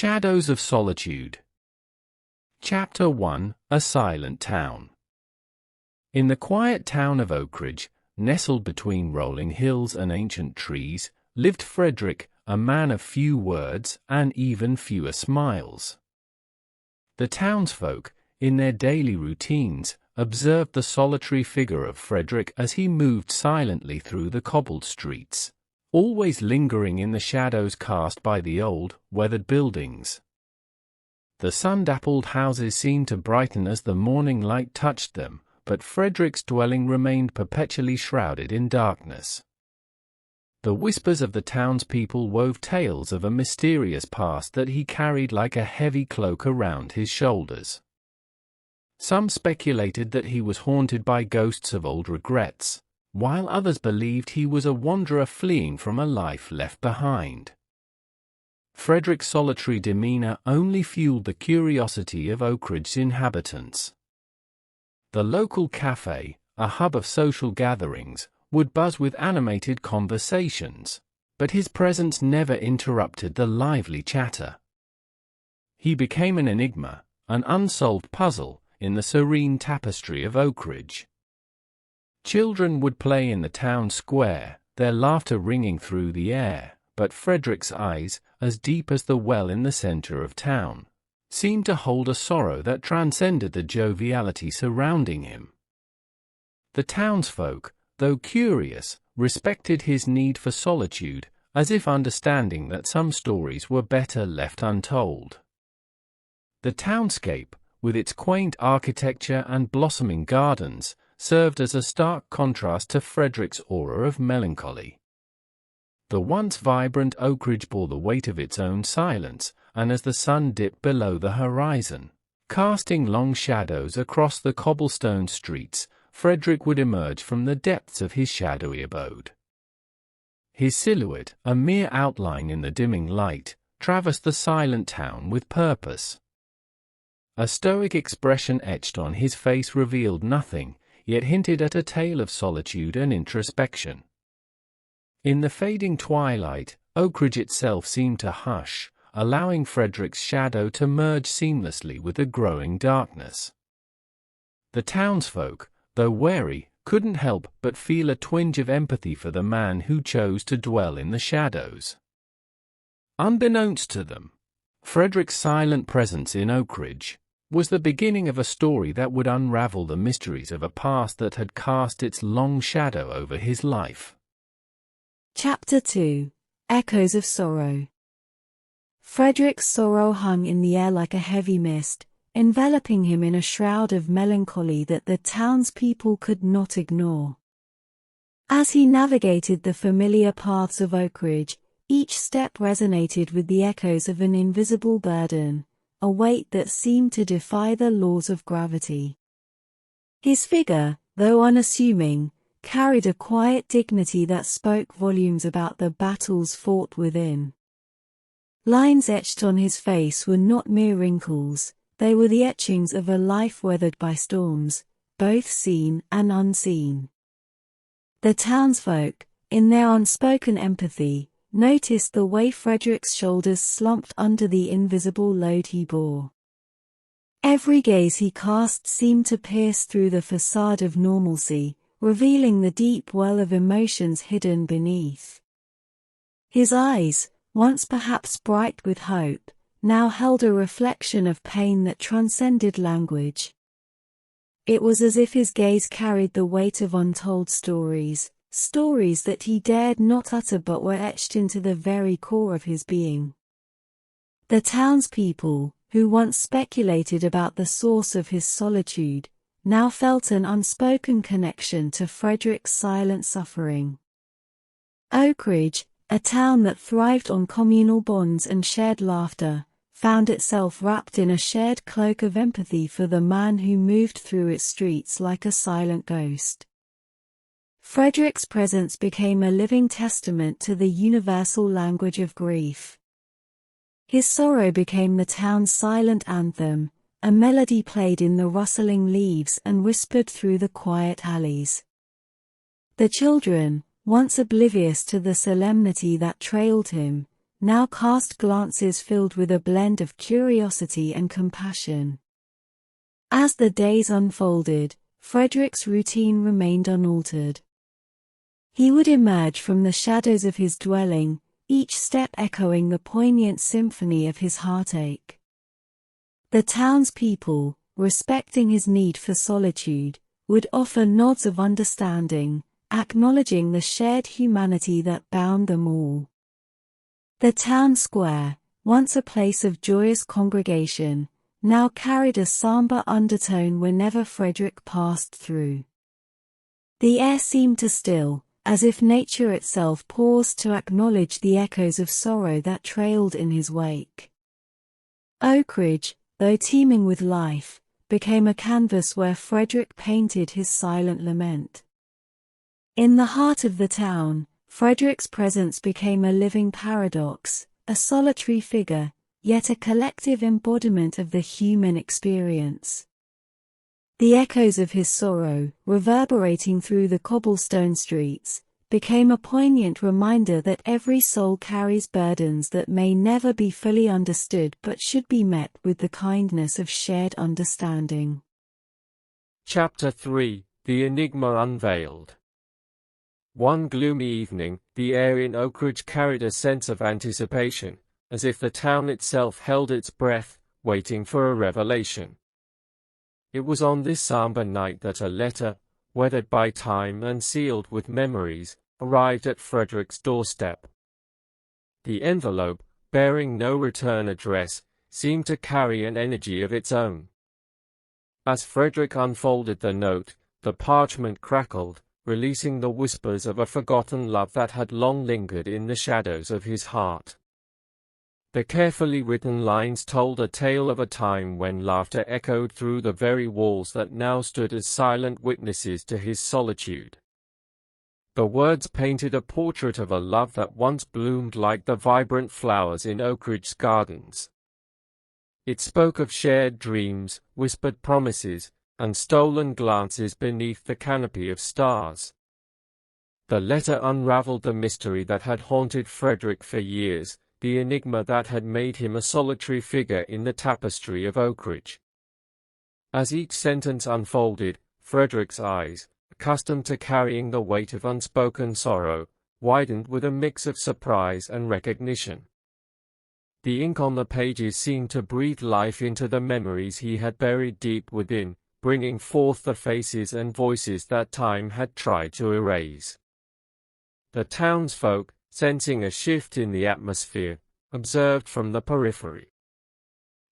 Shadows of Solitude. Chapter 1: A Silent Town. In the quiet town of Oakridge, nestled between rolling hills and ancient trees, lived Fredrik, a man of few words and even fewer smiles. The townsfolk, in their daily routines, observed the solitary figure of Fredrik as he moved silently through the cobbled streets, always lingering in the shadows cast by the old, weathered buildings. The sun-dappled houses seemed to brighten as the morning light touched them, but Fredrik's dwelling remained perpetually shrouded in darkness. The whispers of the townspeople wove tales of a mysterious past that he carried like a heavy cloak around his shoulders. Some speculated that he was haunted by ghosts of old regrets, while others believed he was a wanderer fleeing from a life left behind. Fredrik's solitary demeanor only fueled the curiosity of Oakridge's inhabitants. The local cafe, a hub of social gatherings, would buzz with animated conversations, but his presence never interrupted the lively chatter. He became an enigma, an unsolved puzzle, in the serene tapestry of Oakridge. Children would play in the town square, their laughter ringing through the air, but Fredrik's eyes, as deep as the well in the center of town, seemed to hold a sorrow that transcended the joviality surrounding him. The townsfolk, though curious, respected his need for solitude, as if understanding that some stories were better left untold. The townscape, with its quaint architecture and blossoming gardens, served as a stark contrast to Fredrik's aura of melancholy. The once vibrant Oakridge bore the weight of its own silence, and as the sun dipped below the horizon, casting long shadows across the cobblestone streets, Fredrik would emerge from the depths of his shadowy abode. His silhouette, a mere outline in the dimming light, traversed the silent town with purpose. A stoic expression etched on his face revealed nothing, yet hinted at a tale of solitude and introspection. In the fading twilight, Oakridge itself seemed to hush, allowing Fredrik's shadow to merge seamlessly with the growing darkness. The townsfolk, though wary, couldn't help but feel a twinge of empathy for the man who chose to dwell in the shadows. Unbeknownst to them, Fredrik's silent presence in Oakridge was the beginning of a story that would unravel the mysteries of a past that had cast its long shadow over his life. Chapter 2: Echoes of Sorrow. Fredrik's sorrow hung in the air like a heavy mist, enveloping him in a shroud of melancholy that the townspeople could not ignore. As he navigated the familiar paths of Oakridge, each step resonated with the echoes of an invisible burden, a weight that seemed to defy the laws of gravity. His figure, though unassuming, carried a quiet dignity that spoke volumes about the battles fought within. Lines etched on his face were not mere wrinkles, they were the etchings of a life weathered by storms, both seen and unseen. The townsfolk, in their unspoken empathy, noticed the way Fredrik's shoulders slumped under the invisible load he bore. Every gaze he cast seemed to pierce through the facade of normalcy, revealing the deep well of emotions hidden beneath. His eyes, once perhaps bright with hope, now held a reflection of pain that transcended language. It was as if his gaze carried the weight of untold stories, stories that he dared not utter but were etched into the very core of his being. The townspeople, who once speculated about the source of his solitude, now felt an unspoken connection to Fredrik's silent suffering. Oakridge, a town that thrived on communal bonds and shared laughter, found itself wrapped in a shared cloak of empathy for the man who moved through its streets like a silent ghost. Fredrik's presence became a living testament to the universal language of grief. His sorrow became the town's silent anthem, a melody played in the rustling leaves and whispered through the quiet alleys. The children, once oblivious to the solemnity that trailed him, now cast glances filled with a blend of curiosity and compassion. As the days unfolded, Fredrik's routine remained unaltered. He would emerge from the shadows of his dwelling, each step echoing the poignant symphony of his heartache. The townspeople, respecting his need for solitude, would offer nods of understanding, acknowledging the shared humanity that bound them all. The town square, once a place of joyous congregation, now carried a somber undertone whenever Fredrik passed through. The air seemed to still, as if nature itself paused to acknowledge the echoes of sorrow that trailed in his wake. Oakridge, though teeming with life, became a canvas where Fredrik painted his silent lament. In the heart of the town, Fredrik's presence became a living paradox, a solitary figure, yet a collective embodiment of the human experience. The echoes of his sorrow, reverberating through the cobblestone streets, became a poignant reminder that every soul carries burdens that may never be fully understood but should be met with the kindness of shared understanding. Chapter 3: The Enigma Unveiled. One gloomy evening, the air in Oakridge carried a sense of anticipation, as if the town itself held its breath, waiting for a revelation. It was on this somber night that a letter, weathered by time and sealed with memories, arrived at Fredrik's doorstep. The envelope, bearing no return address, seemed to carry an energy of its own. As Fredrik unfolded the note, the parchment crackled, releasing the whispers of a forgotten love that had long lingered in the shadows of his heart. The carefully written lines told a tale of a time when laughter echoed through the very walls that now stood as silent witnesses to his solitude. The words painted a portrait of a love that once bloomed like the vibrant flowers in Oakridge's gardens. It spoke of shared dreams, whispered promises, and stolen glances beneath the canopy of stars. The letter unraveled the mystery that had haunted Fredrik for years, the enigma that had made him a solitary figure in the tapestry of Oakridge. As each sentence unfolded, Fredrik's eyes, accustomed to carrying the weight of unspoken sorrow, widened with a mix of surprise and recognition. The ink on the pages seemed to breathe life into the memories he had buried deep within, bringing forth the faces and voices that time had tried to erase. The townsfolk, sensing a shift in the atmosphere, observed from the periphery.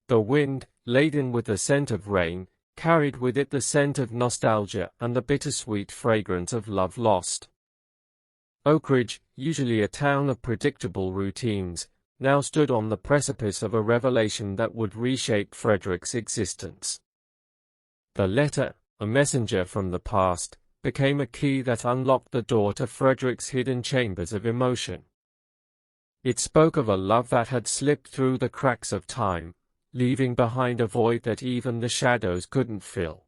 The wind, laden with the scent of rain, carried with it the scent of nostalgia and the bittersweet fragrance of love lost. Oakridge, usually a town of predictable routines, now stood on the precipice of a revelation that would reshape Fredrik's existence. The letter, a messenger from the past, became a key that unlocked the door to Fredrik's hidden chambers of emotion. It spoke of a love that had slipped through the cracks of time, leaving behind a void that even the shadows couldn't fill.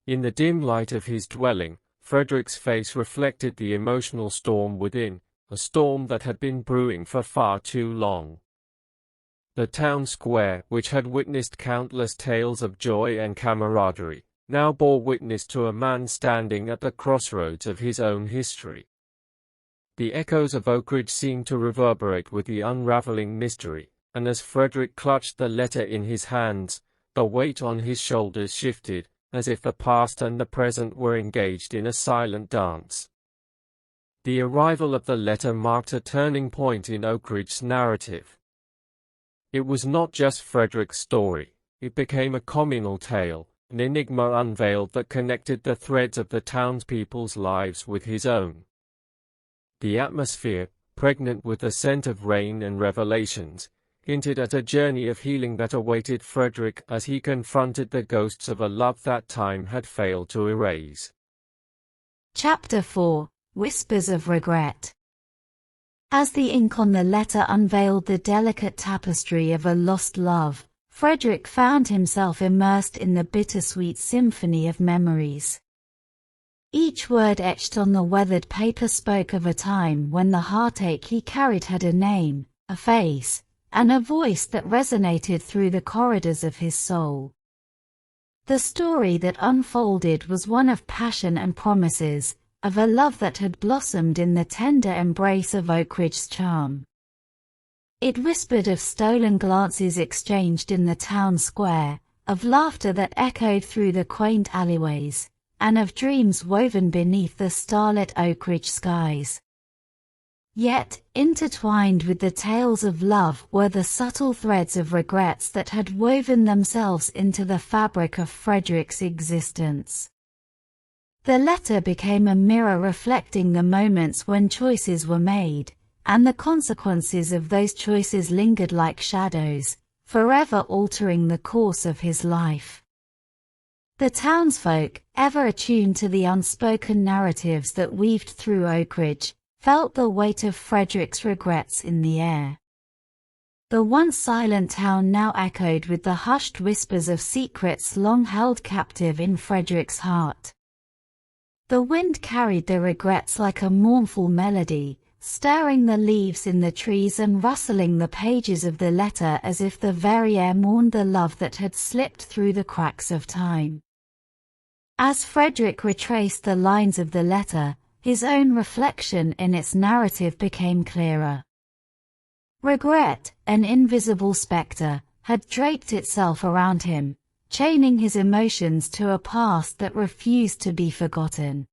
In the dim light of his dwelling, Fredrik's face reflected the emotional storm within, a storm that had been brewing for far too long. The town square, which had witnessed countless tales of joy and camaraderie, now bore witness to a man standing at the crossroads of his own history. The echoes of Oakridge seemed to reverberate with the unraveling mystery, and as Fredrik clutched the letter in his hands, the weight on his shoulders shifted, as if the past and the present were engaged in a silent dance. The arrival of the letter marked a turning point in Oakridge's narrative. It was not just Fredrik's story, it became a communal tale, an enigma unveiled that connected the threads of the townspeople's lives with his own. The atmosphere, pregnant with the scent of rain and revelations, hinted at a journey of healing that awaited Fredrik as he confronted the ghosts of a love that time had failed to erase. Chapter 4: Whispers of Regret. As the ink on the letter unveiled the delicate tapestry of a lost love, Fredrik found himself immersed in the bittersweet symphony of memories. Each word etched on the weathered paper spoke of a time when the heartache he carried had a name, a face, and a voice that resonated through the corridors of his soul. The story that unfolded was one of passion and promises, of a love that had blossomed in the tender embrace of Oakridge's charm. It whispered of stolen glances exchanged in the town square, of laughter that echoed through the quaint alleyways, and of dreams woven beneath the starlit Oakridge skies. Yet, intertwined with the tales of love were the subtle threads of regrets that had woven themselves into the fabric of Fredrik's existence. The letter became a mirror reflecting the moments when choices were made, and the consequences of those choices lingered like shadows, forever altering the course of his life. The townsfolk, ever attuned to the unspoken narratives that weaved through Oakridge, felt the weight of Fredrik's regrets in the air. The once silent town now echoed with the hushed whispers of secrets long held captive in Fredrik's heart. The wind carried the regrets like a mournful melody, stirring the leaves in the trees and rustling the pages of the letter as if the very air mourned the love that had slipped through the cracks of time. As Fredrik retraced the lines of the letter, his own reflection in its narrative became clearer. Regret, an invisible spectre, had draped itself around him, chaining his emotions to a past that refused to be forgotten.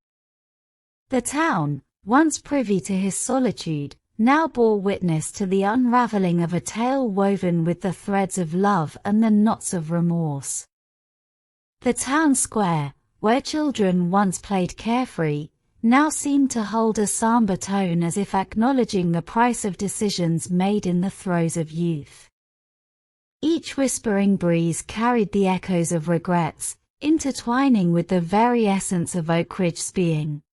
The town, once privy to his solitude, now bore witness to the unraveling of a tale woven with the threads of love and the knots of remorse. The town square, where children once played carefree, now seemed to hold a somber tone as if acknowledging the price of decisions made in the throes of youth. Each whispering breeze carried the echoes of regrets, intertwining with the very essence of Oakridge's being.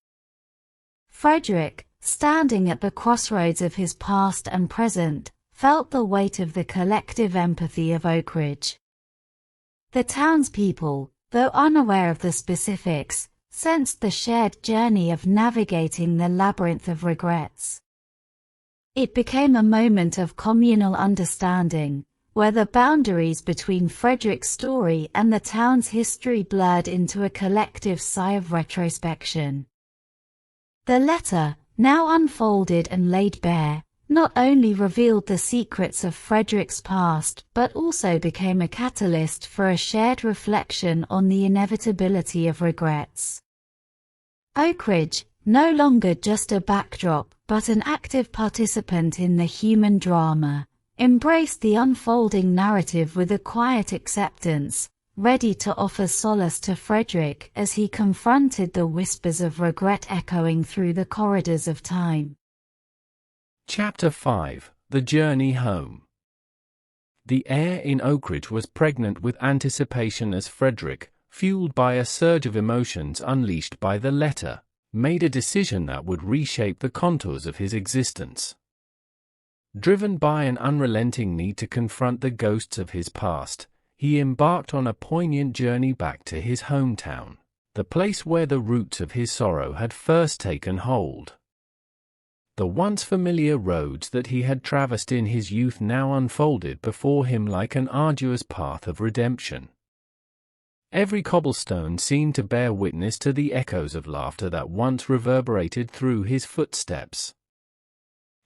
Fredrik, standing at the crossroads of his past and present, felt the weight of the collective empathy of Oakridge. The townspeople, though unaware of the specifics, sensed the shared journey of navigating the labyrinth of regrets. It became a moment of communal understanding, where the boundaries between Fredrik's story and the town's history blurred into a collective sigh of retrospection. The letter, now unfolded and laid bare, not only revealed the secrets of Fredrik's past but also became a catalyst for a shared reflection on the inevitability of regrets. Oakridge, no longer just a backdrop but an active participant in the human drama, embraced the unfolding narrative with a quiet acceptance, ready to offer solace to Fredrik as he confronted the whispers of regret echoing through the corridors of time. Chapter 5: The Journey Home. The air in Oakridge was pregnant with anticipation as Fredrik, fueled by a surge of emotions unleashed by the letter, made a decision that would reshape the contours of his existence. Driven by an unrelenting need to confront the ghosts of his past, he embarked on a poignant journey back to his hometown, the place where the roots of his sorrow had first taken hold. The once familiar roads that he had traversed in his youth now unfolded before him like an arduous path of redemption. Every cobblestone seemed to bear witness to the echoes of laughter that once reverberated through his footsteps.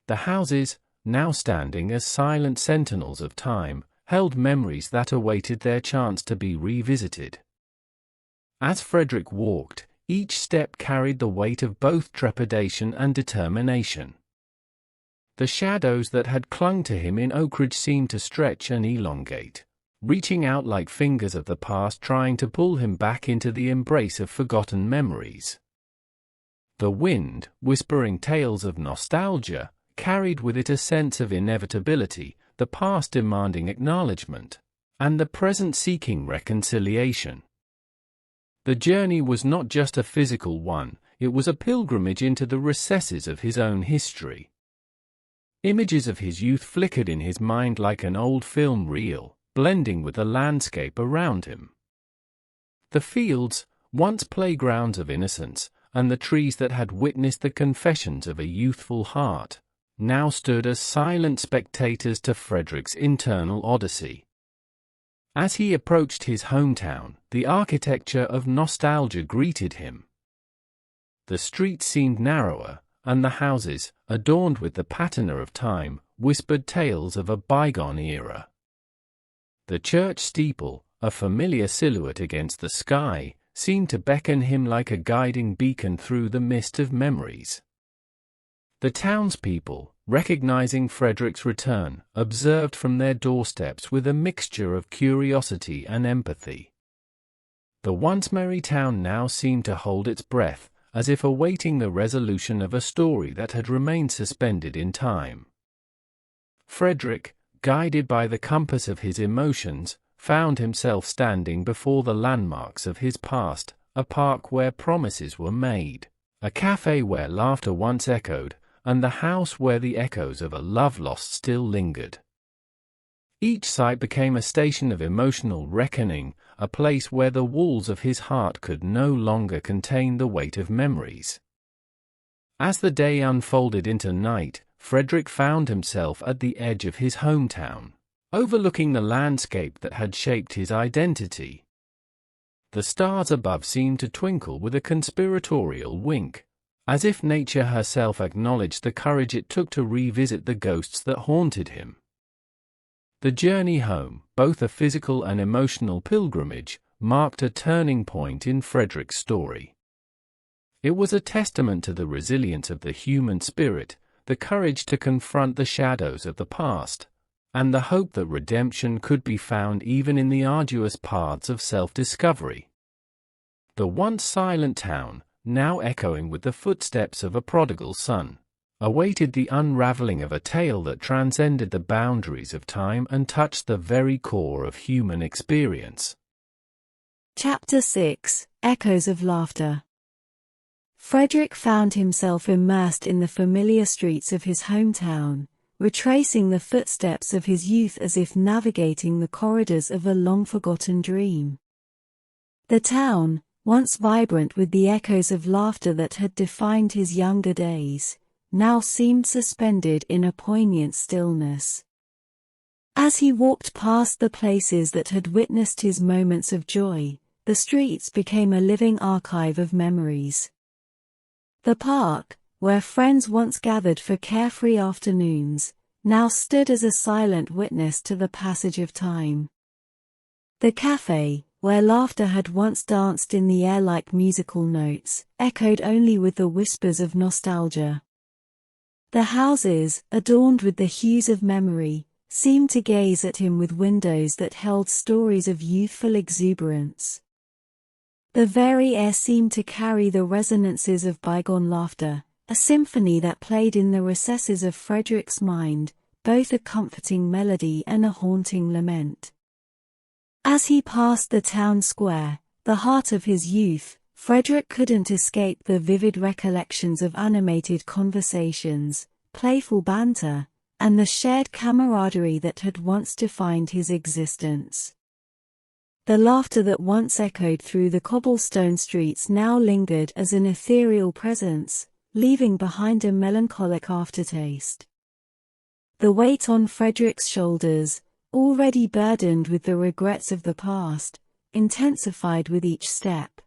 The houses, now standing as silent sentinels of time, held memories that awaited their chance to be revisited. As Fredrik walked, each step carried the weight of both trepidation and determination. The shadows that had clung to him in Oakridge seemed to stretch and elongate, reaching out like fingers of the past trying to pull him back into the embrace of forgotten memories. The wind, whispering tales of nostalgia, carried with it a sense of inevitability, the past demanding acknowledgement, and the present seeking reconciliation. The journey was not just a physical one, it was a pilgrimage into the recesses of his own history. Images of his youth flickered in his mind like an old film reel, blending with the landscape around him. The fields, once playgrounds of innocence, and the trees that had witnessed the confessions of a youthful heart, now stood as silent spectators to Fredrik's internal odyssey. As he approached his hometown, the architecture of nostalgia greeted him. The streets seemed narrower, and the houses, adorned with the patina of time, whispered tales of a bygone era. The church steeple, a familiar silhouette against the sky, seemed to beckon him like a guiding beacon through the mist of memories. The townspeople, recognizing Fredrik's return, observed from their doorsteps with a mixture of curiosity and empathy. The once merry town now seemed to hold its breath, as if awaiting the resolution of a story that had remained suspended in time. Fredrik, guided by the compass of his emotions, found himself standing before the landmarks of his past, a park where promises were made, a cafe where laughter once echoed, and the house where the echoes of a love lost still lingered. Each site became a station of emotional reckoning, a place where the walls of his heart could no longer contain the weight of memories. As the day unfolded into night, Fredrik found himself at the edge of his hometown, overlooking the landscape that had shaped his identity. The stars above seemed to twinkle with a conspiratorial wink, as if nature herself acknowledged the courage it took to revisit the ghosts that haunted him. The journey home, both a physical and emotional pilgrimage, marked a turning point in Fredrik's story. It was a testament to the resilience of the human spirit, the courage to confront the shadows of the past, and the hope that redemption could be found even in the arduous paths of self-discovery. The once silent town, now echoing with the footsteps of a prodigal son, awaited the unraveling of a tale that transcended the boundaries of time and touched the very core of human experience. Chapter 6: Echoes of Laughter. Fredrik found himself immersed in the familiar streets of his hometown, retracing the footsteps of his youth as if navigating the corridors of a long-forgotten dream. The town, once vibrant with the echoes of laughter that had defined his younger days, now seemed suspended in a poignant stillness. As he walked past the places that had witnessed his moments of joy, the streets became a living archive of memories. The park, where friends once gathered for carefree afternoons, now stood as a silent witness to the passage of time. The cafe, where laughter had once danced in the air like musical notes, echoed only with the whispers of nostalgia. The houses, adorned with the hues of memory, seemed to gaze at him with windows that held stories of youthful exuberance. The very air seemed to carry the resonances of bygone laughter, a symphony that played in the recesses of Fredrik's mind, both a comforting melody and a haunting lament. As he passed the town square, the heart of his youth, Fredrik couldn't escape the vivid recollections of animated conversations, playful banter, and the shared camaraderie that had once defined his existence. The laughter that once echoed through the cobblestone streets now lingered as an ethereal presence, leaving behind a melancholic aftertaste. The weight on Fredrik's shoulders, already burdened with the regrets of the past, intensified with each step.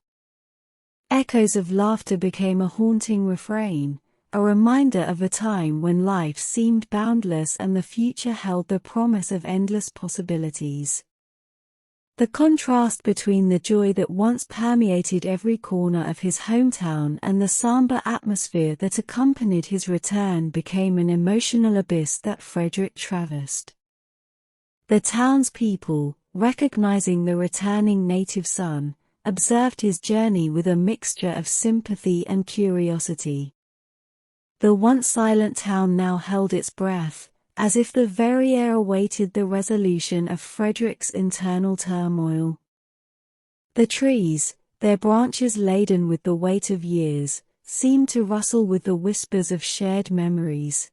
Echoes of laughter became a haunting refrain, a reminder of a time when life seemed boundless and the future held the promise of endless possibilities. The contrast between the joy that once permeated every corner of his hometown and the somber atmosphere that accompanied his return became an emotional abyss that Fredrik traversed. The townspeople, recognizing the returning native son, observed his journey with a mixture of sympathy and curiosity. The once silent town now held its breath, as if the very air awaited the resolution of Fredrik's internal turmoil. The trees, their branches laden with the weight of years, seemed to rustle with the whispers of shared memories.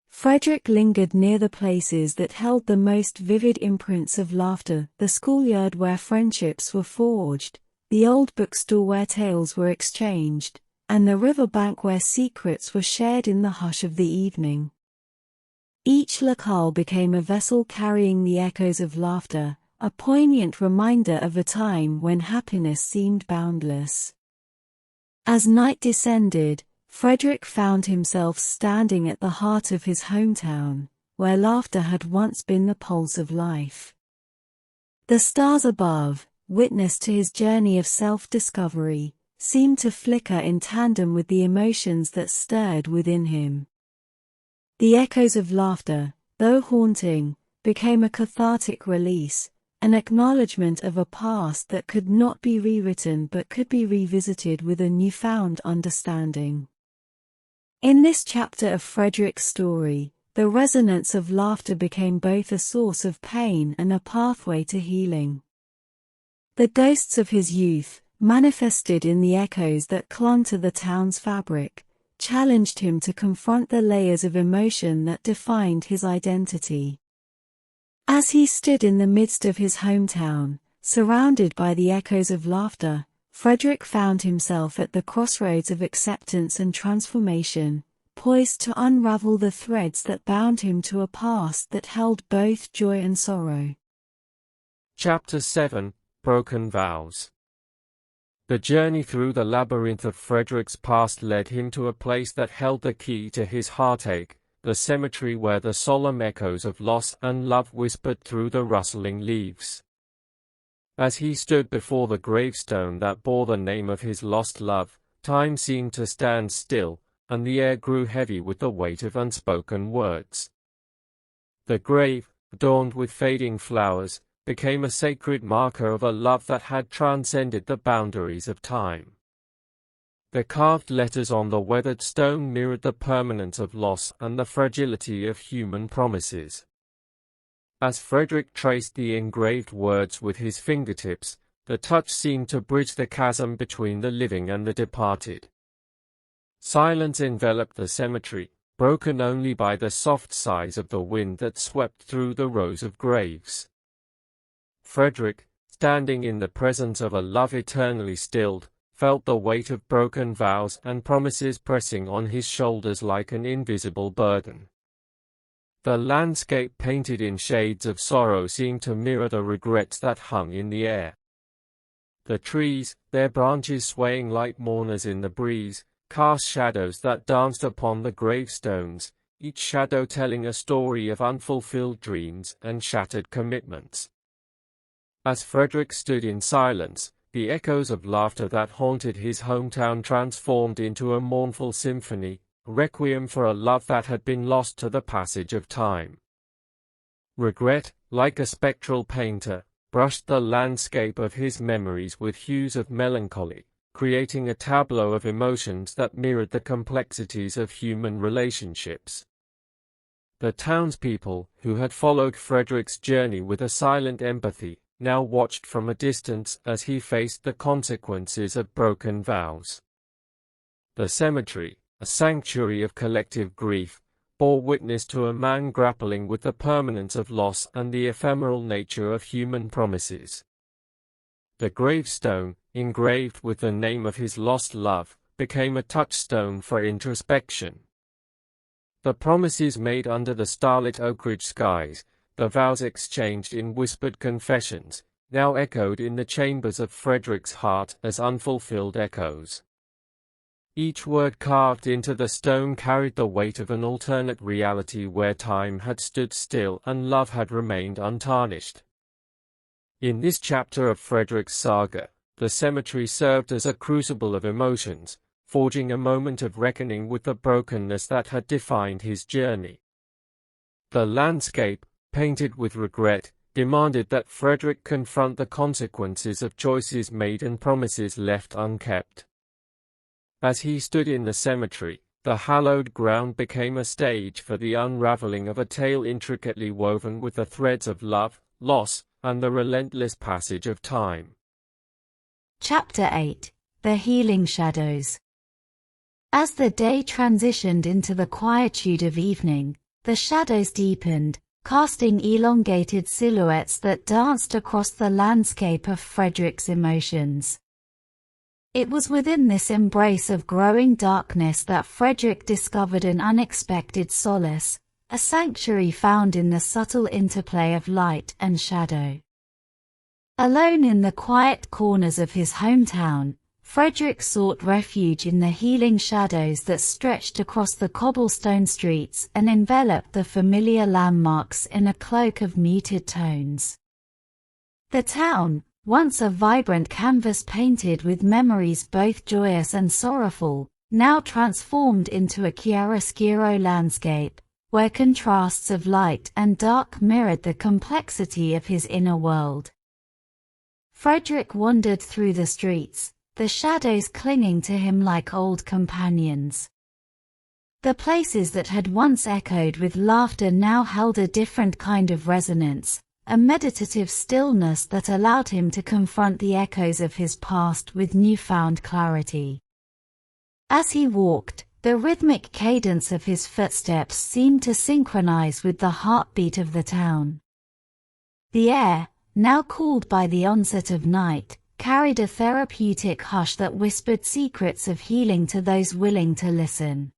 Fredrik lingered near the places that held the most vivid imprints of laughter, the schoolyard where friendships were forged, the old bookstore where tales were exchanged, and the riverbank where secrets were shared in the hush of the evening. Each locale became a vessel carrying the echoes of laughter, a poignant reminder of a time when happiness seemed boundless. As night descended, Fredrik found himself standing at the heart of his hometown, where laughter had once been the pulse of life. The stars above, witness to his journey of self-discovery, seemed to flicker in tandem with the emotions that stirred within him. The echoes of laughter, though haunting, became a cathartic release, an acknowledgement of a past that could not be rewritten but could be revisited with a newfound understanding. In this chapter of Fredrik's story, the resonance of laughter became both a source of pain and a pathway to healing. The ghosts of his youth, manifested in the echoes that clung to the town's fabric, challenged him to confront the layers of emotion that defined his identity. As he stood in the midst of his hometown, surrounded by the echoes of laughter, Fredrik found himself at the crossroads of acceptance and transformation, poised to unravel the threads that bound him to a past that held both joy and sorrow. Chapter 7: Broken Vows. The journey through the labyrinth of Fredrik's past led him to a place that held the key to his heartache, the cemetery where the solemn echoes of loss and love whispered through the rustling leaves. As he stood before the gravestone that bore the name of his lost love, time seemed to stand still, and the air grew heavy with the weight of unspoken words. The grave, adorned with fading flowers, became a sacred marker of a love that had transcended the boundaries of time. The carved letters on the weathered stone mirrored the permanence of loss and the fragility of human promises. As Fredrik traced the engraved words with his fingertips, the touch seemed to bridge the chasm between the living and the departed. Silence enveloped the cemetery, broken only by the soft sighs of the wind that swept through the rows of graves. Fredrik, standing in the presence of a love eternally stilled, felt the weight of broken vows and promises pressing on his shoulders like an invisible burden. The landscape painted in shades of sorrow seemed to mirror the regrets that hung in the air. The trees, their branches swaying like mourners in the breeze, cast shadows that danced upon the gravestones, each shadow telling a story of unfulfilled dreams and shattered commitments. As Fredrik stood in silence, the echoes of laughter that haunted his hometown transformed into a mournful symphony, a requiem for a love that had been lost to the passage of time. Regret, like a spectral painter, brushed the landscape of his memories with hues of melancholy, creating a tableau of emotions that mirrored the complexities of human relationships. The townspeople, who had followed Fredrik's journey with a silent empathy, now watched from a distance as he faced the consequences of broken vows. The cemetery, a sanctuary of collective grief, bore witness to a man grappling with the permanence of loss and the ephemeral nature of human promises. The gravestone, engraved with the name of his lost love, became a touchstone for introspection. The promises made under the starlit Oakridge skies, the vows exchanged in whispered confessions, now echoed in the chambers of Fredrik's heart as unfulfilled echoes. Each word carved into the stone carried the weight of an alternate reality where time had stood still and love had remained untarnished. In this chapter of Fredrik's saga, the cemetery served as a crucible of emotions, forging a moment of reckoning with the brokenness that had defined his journey. The landscape, painted with regret, demanded that Fredrik confront the consequences of choices made and promises left unkept. As he stood in the cemetery, the hallowed ground became a stage for the unraveling of a tale intricately woven with the threads of love, loss, and the relentless passage of time. Chapter 8: The Healing Shadows. As the day transitioned into the quietude of evening, the shadows deepened, casting elongated silhouettes that danced across the landscape of Fredrik's emotions. It was within this embrace of growing darkness that Fredrik discovered an unexpected solace, a sanctuary found in the subtle interplay of light and shadow. Alone in the quiet corners of his hometown, Fredrik sought refuge in the healing shadows that stretched across the cobblestone streets and enveloped the familiar landmarks in a cloak of muted tones. The town, once a vibrant canvas painted with memories both joyous and sorrowful, now transformed into a chiaroscuro landscape, where contrasts of light and dark mirrored the complexity of his inner world. Fredrik wandered through the streets, the shadows clinging to him like old companions. The places that had once echoed with laughter now held a different kind of resonance, a meditative stillness that allowed him to confront the echoes of his past with newfound clarity. As he walked, the rhythmic cadence of his footsteps seemed to synchronize with the heartbeat of the town. The air, now cooled by the onset of night, carried a therapeutic hush that whispered secrets of healing to those willing to listen.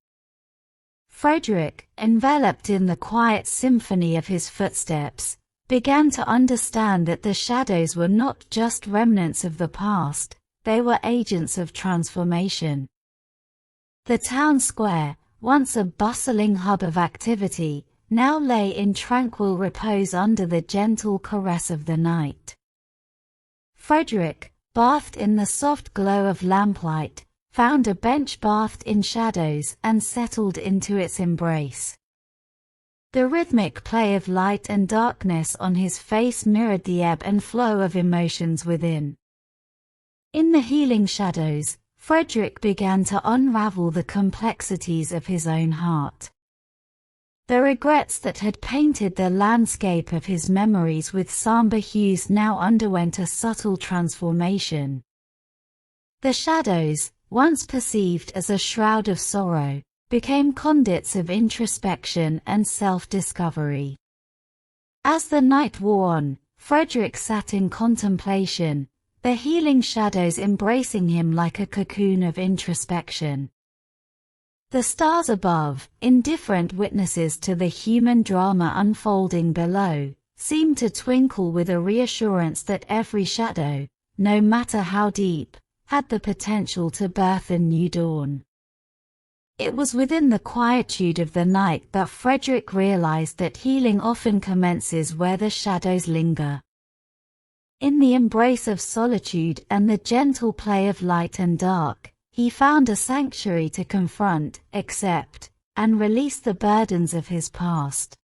Fredrik, enveloped in the quiet symphony of his footsteps, began to understand that the shadows were not just remnants of the past, they were agents of transformation. The town square, once a bustling hub of activity, now lay in tranquil repose under the gentle caress of the night. Fredrik, bathed in the soft glow of lamplight, found a bench bathed in shadows and settled into its embrace. The rhythmic play of light and darkness on his face mirrored the ebb and flow of emotions within. In the healing shadows, Fredrik began to unravel the complexities of his own heart. The regrets that had painted the landscape of his memories with somber hues now underwent a subtle transformation. The shadows, once perceived as a shroud of sorrow, became conduits of introspection and self-discovery. As the night wore on, Fredrik sat in contemplation, the healing shadows embracing him like a cocoon of introspection. The stars above, indifferent witnesses to the human drama unfolding below, seemed to twinkle with a reassurance that every shadow, no matter how deep, had the potential to birth a new dawn. It was within the quietude of the night that Fredrik realized that healing often commences where the shadows linger. In the embrace of solitude and the gentle play of light and dark, he found a sanctuary to confront, accept, and release the burdens of his past.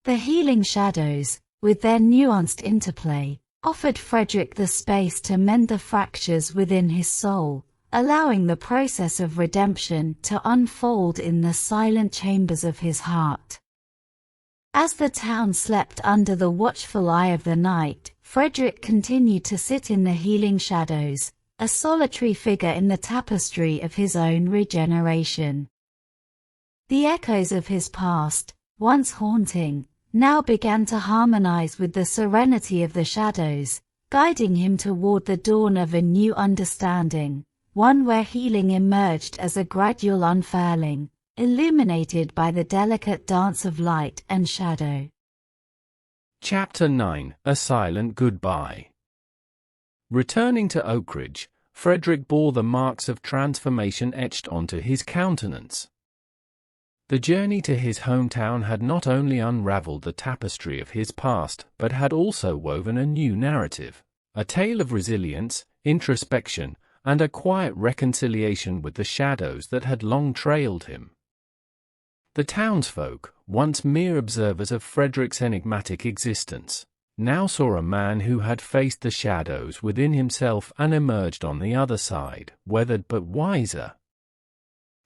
The healing shadows, with their nuanced interplay, offered Fredrik the space to mend the fractures within his soul, allowing the process of redemption to unfold in the silent chambers of his heart. As the town slept under the watchful eye of the night, Fredrik continued to sit in the healing shadows, a solitary figure in the tapestry of his own regeneration. The echoes of his past, once haunting, now began to harmonize with the serenity of the shadows, guiding him toward the dawn of a new understanding, one where healing emerged as a gradual unfurling, illuminated by the delicate dance of light and shadow. Chapter 9: A Silent Goodbye. Returning to Oakridge, Fredrik bore the marks of transformation etched onto his countenance. The journey to his hometown had not only unraveled the tapestry of his past, but had also woven a new narrative, a tale of resilience, introspection, and a quiet reconciliation with the shadows that had long trailed him. The townsfolk, once mere observers of Fredrik's enigmatic existence, now saw a man who had faced the shadows within himself and emerged on the other side, weathered but wiser.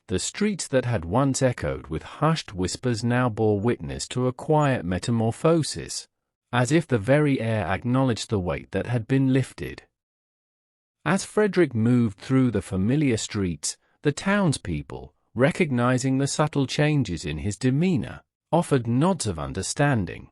The streets that had once echoed with hushed whispers now bore witness to a quiet metamorphosis, as if the very air acknowledged the weight that had been lifted. As Fredrik moved through the familiar streets, the townspeople, recognizing the subtle changes in his demeanor, offered nods of understanding.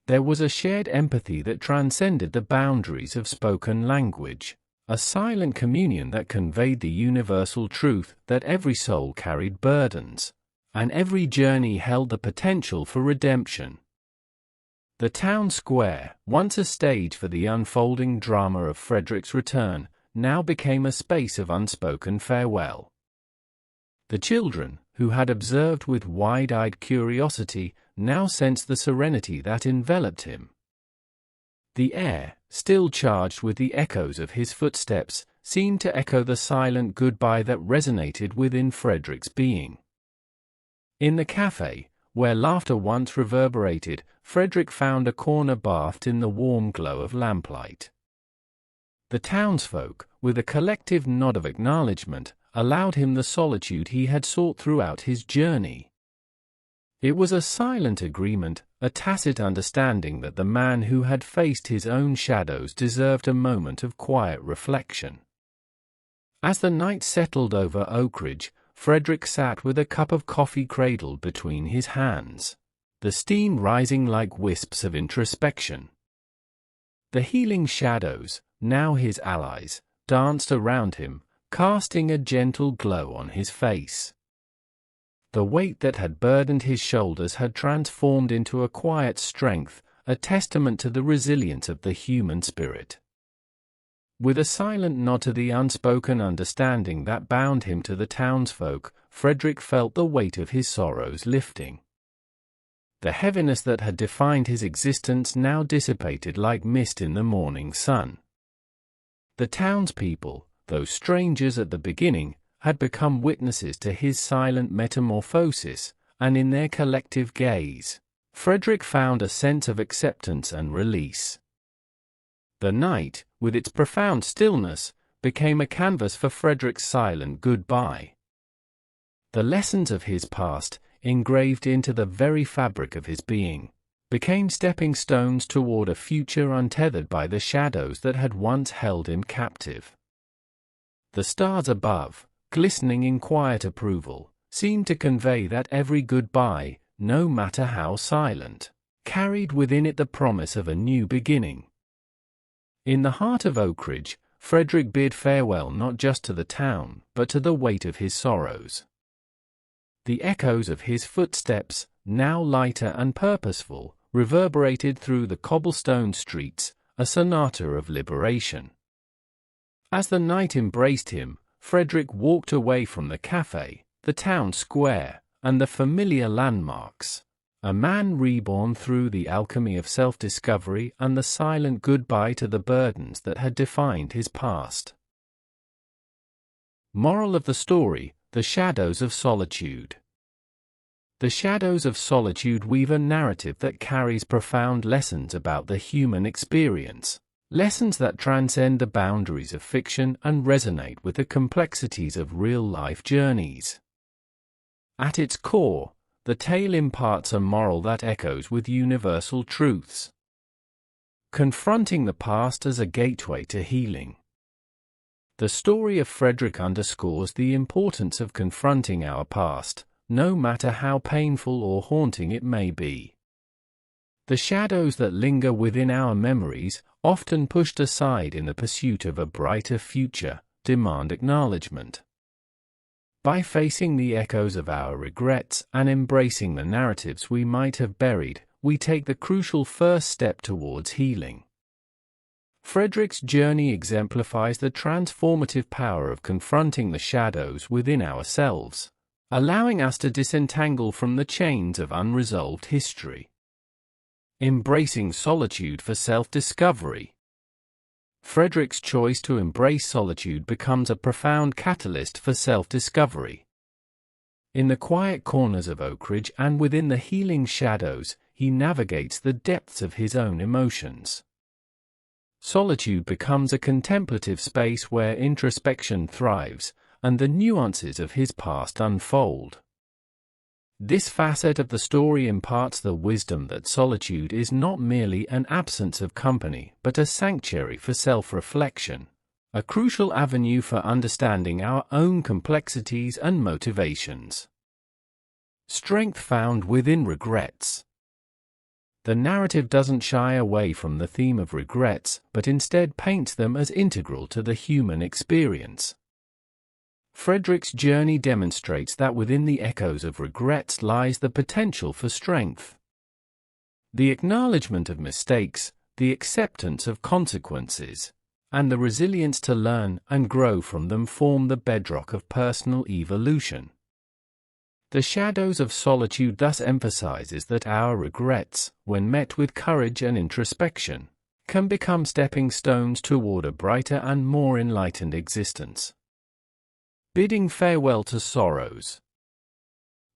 There was a shared empathy that transcended the boundaries of spoken language, a silent communion that conveyed the universal truth that every soul carried burdens, and every journey held the potential for redemption. The town square, once a stage for the unfolding drama of Fredrik's return, now became a space of unspoken farewell. The children, who had observed with wide-eyed curiosity, now sensed the serenity that enveloped him. The air, still charged with the echoes of his footsteps, seemed to echo the silent goodbye that resonated within Fredrik's being. In the cafe, where laughter once reverberated, Fredrik found a corner bathed in the warm glow of lamplight. The townsfolk, with a collective nod of acknowledgement, allowed him the solitude he had sought throughout his journey. It was a silent agreement, a tacit understanding that the man who had faced his own shadows deserved a moment of quiet reflection. As the night settled over Oakridge, Fredrik sat with a cup of coffee cradled between his hands, the steam rising like wisps of introspection. The healing shadows, now his allies, danced around him, casting a gentle glow on his face. The weight that had burdened his shoulders had transformed into a quiet strength, a testament to the resilience of the human spirit. With a silent nod to the unspoken understanding that bound him to the townsfolk, Fredrik felt the weight of his sorrows lifting. The heaviness that had defined his existence now dissipated like mist in the morning sun. The townspeople, though strangers at the beginning, had become witnesses to his silent metamorphosis, and in their collective gaze, Fredrik found a sense of acceptance and release. The night, with its profound stillness, became a canvas for Fredrik's silent goodbye. The lessons of his past, engraved into the very fabric of his being, became stepping stones toward a future untethered by the shadows that had once held him captive. The stars above, glistening in quiet approval, seemed to convey that every goodbye, no matter how silent, carried within it the promise of a new beginning. In the heart of Oakridge, Fredrik bid farewell not just to the town, but to the weight of his sorrows. The echoes of his footsteps, now lighter and purposeful, reverberated through the cobblestone streets, a sonata of liberation. As the night embraced him, Fredrik walked away from the cafe, the town square, and the familiar landmarks, a man reborn through the alchemy of self-discovery and the silent goodbye to the burdens that had defined his past. Moral of the story: the Shadows of Solitude. The Shadows of Solitude weave a narrative that carries profound lessons about the human experience, lessons that transcend the boundaries of fiction and resonate with the complexities of real-life journeys. At its core, the tale imparts a moral that echoes with universal truths, confronting the past as a gateway to healing. The story of Fredrik underscores the importance of confronting our past, no matter how painful or haunting it may be. The shadows that linger within our memories, often pushed aside in the pursuit of a brighter future, demand acknowledgement. By facing the echoes of our regrets and embracing the narratives we might have buried, we take the crucial first step towards healing. Fredrik's journey exemplifies the transformative power of confronting the shadows within ourselves, allowing us to disentangle from the chains of unresolved history. Embracing solitude for self-discovery. Fredrik's choice to embrace solitude becomes a profound catalyst for self-discovery. In the quiet corners of Oakridge and within the healing shadows, he navigates the depths of his own emotions. Solitude becomes a contemplative space where introspection thrives, and the nuances of his past unfold. This facet of the story imparts the wisdom that solitude is not merely an absence of company but a sanctuary for self-reflection, a crucial avenue for understanding our own complexities and motivations. Strength found within regrets. The narrative doesn't shy away from the theme of regrets, but instead paints them as integral to the human experience. Fredrik's journey demonstrates that within the echoes of regrets lies the potential for strength. The acknowledgement of mistakes, the acceptance of consequences, and the resilience to learn and grow from them form the bedrock of personal evolution. The Shadows of Solitude thus emphasizes that our regrets, when met with courage and introspection, can become stepping stones toward a brighter and more enlightened existence. Bidding farewell to sorrows.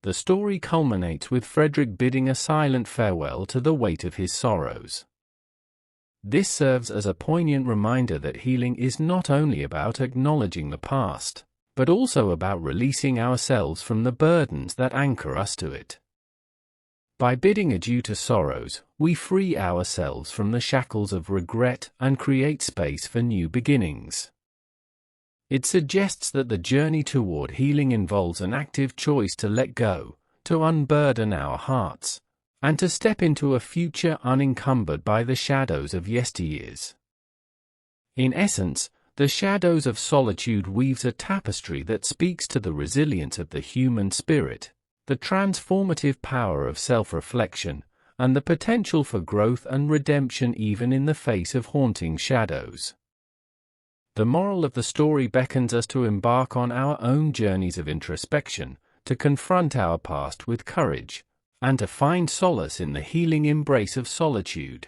The story culminates with Fredrik bidding a silent farewell to the weight of his sorrows. This serves as a poignant reminder that healing is not only about acknowledging the past, but also about releasing ourselves from the burdens that anchor us to it. By bidding adieu to sorrows, we free ourselves from the shackles of regret and create space for new beginnings. It suggests that the journey toward healing involves an active choice to let go, to unburden our hearts, and to step into a future unencumbered by the shadows of yesteryears. In essence, the Shadows of Solitude weaves a tapestry that speaks to the resilience of the human spirit, the transformative power of self-reflection, and the potential for growth and redemption even in the face of haunting shadows. The moral of the story beckons us to embark on our own journeys of introspection, to confront our past with courage, and to find solace in the healing embrace of solitude.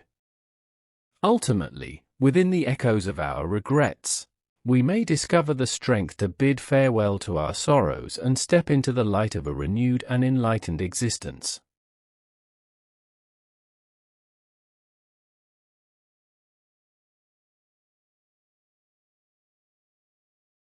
Ultimately, within the echoes of our regrets, we may discover the strength to bid farewell to our sorrows and step into the light of a renewed and enlightened existence.